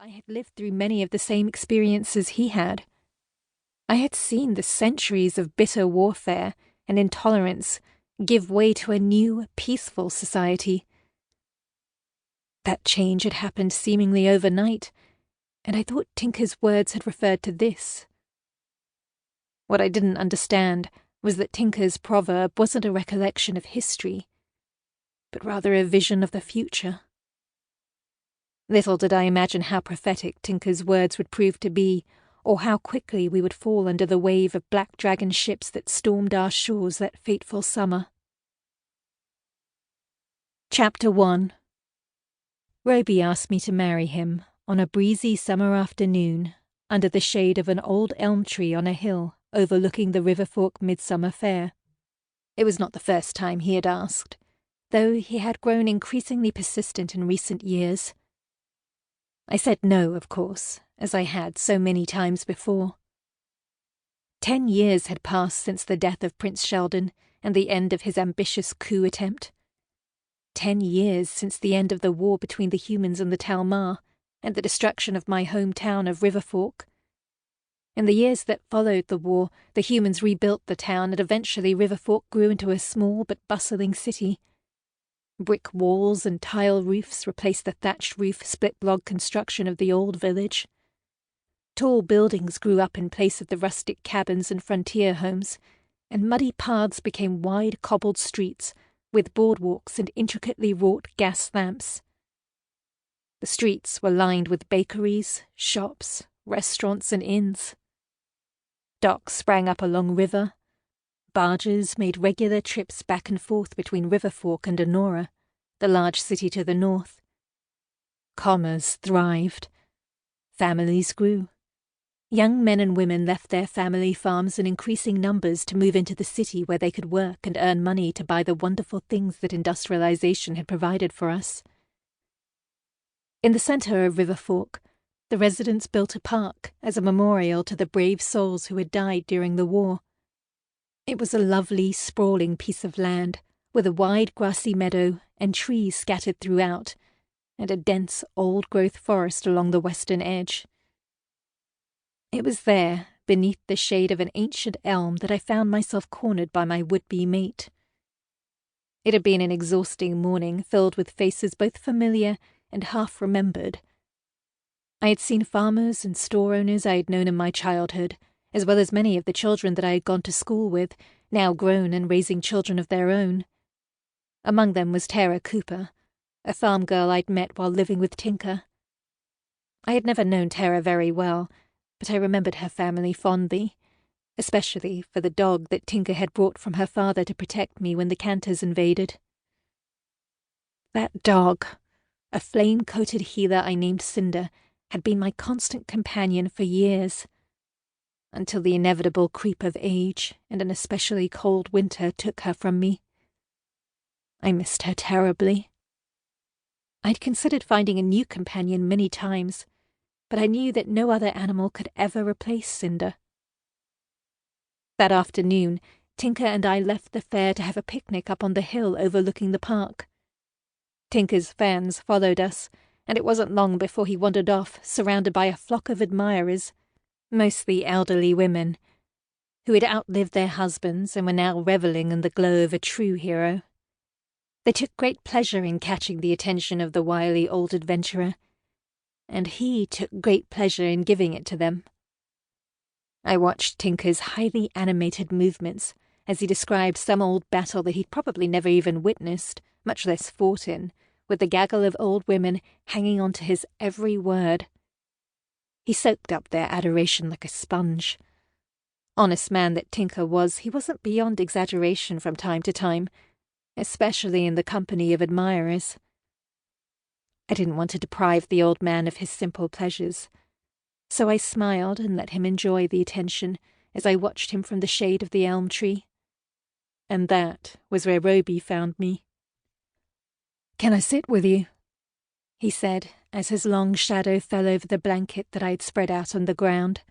I had lived through many of the same experiences he had. I had seen the centuries of bitter warfare and intolerance give way to a new, peaceful society. That change had happened seemingly overnight, and I thought Tinker's words had referred to this. What I didn't understand was that Tinker's proverb wasn't a recollection of history, but rather a vision of the future. Little did I imagine how prophetic Tinker's words would prove to be, or how quickly we would fall under the wave of black dragon ships that stormed our shores that fateful summer. Chapter 1. Roby asked me to marry him on a breezy summer afternoon under the shade of an old elm tree on a hill overlooking the Riverfork Midsummer Fair. It was not the first time he had asked, though he had grown increasingly persistent in recent years. I said no, of course, as I had so many times before. 10 years had passed since the death of Prince Sheldon and the end of his ambitious coup attempt. 10 years since the end of the war between the humans and the Talmar, and the destruction of my hometown of Riverfork. In the years that followed the war, the humans rebuilt the town, and eventually Riverfork grew into a small but bustling city. Brick walls and tile roofs replaced the thatched roof split-log construction of the old village. Tall buildings grew up in place of the rustic cabins and frontier homes, and muddy paths became wide cobbled streets with boardwalks and intricately wrought gas lamps. The streets were lined with bakeries, shops, restaurants, and inns. Docks sprang up along river. Barges made regular trips back and forth between Riverfork and Honora, the large city to the north. Commerce thrived. Families grew. Young men and women left their family farms in increasing numbers to move into the city where they could work and earn money to buy the wonderful things that industrialization had provided for us. In the center of Riverfork, the residents built a park as a memorial to the brave souls who had died during the war. It was a lovely, sprawling piece of land, with a wide grassy meadow and trees scattered throughout, and a dense old-growth forest along the western edge. It was there, beneath the shade of an ancient elm, that I found myself cornered by my would-be mate. It had been an exhausting morning, filled with faces both familiar and half-remembered. I had seen farmers and store owners I had known in my childhood, as well as many of the children that I had gone to school with, now grown and raising children of their own. Among them was Tara Cooper, a farm girl I'd met while living with Tinker. I had never known Tara very well, but I remembered her family fondly, especially for the dog that Tinker had brought from her father to protect me when the Cantors invaded. That dog, a flame-coated healer I named Cinder, had been my constant companion for years, until the inevitable creep of age and an especially cold winter took her from me. I missed her terribly. I'd considered finding a new companion many times, but I knew that no other animal could ever replace Cinder. That afternoon, Tinker and I left the fair to have a picnic up on the hill overlooking the park. Tinker's fans followed us, and it wasn't long before he wandered off, surrounded by a flock of admirers, mostly elderly women, who had outlived their husbands and were now revelling in the glow of a true hero. They took great pleasure in catching the attention of the wily old adventurer, and he took great pleasure in giving it to them. I watched Tinker's highly animated movements as he described some old battle that he'd probably never even witnessed, much less fought in, with the gaggle of old women hanging on to his every word. He soaked up their adoration like a sponge. Honest man that Tinker was, he wasn't beyond exaggeration from time to time, especially in the company of admirers. I didn't want to deprive the old man of his simple pleasures, so I smiled and let him enjoy the attention as I watched him from the shade of the elm tree. And that was where Roby found me. "Can I sit with you?" he said, as his long shadow fell over the blanket that I had spread out on the ground.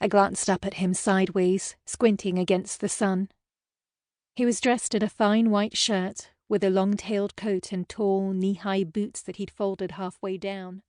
I glanced up at him sideways, squinting against the sun. He was dressed in a fine white shirt, with a long-tailed coat and tall, knee-high boots that he'd folded halfway down.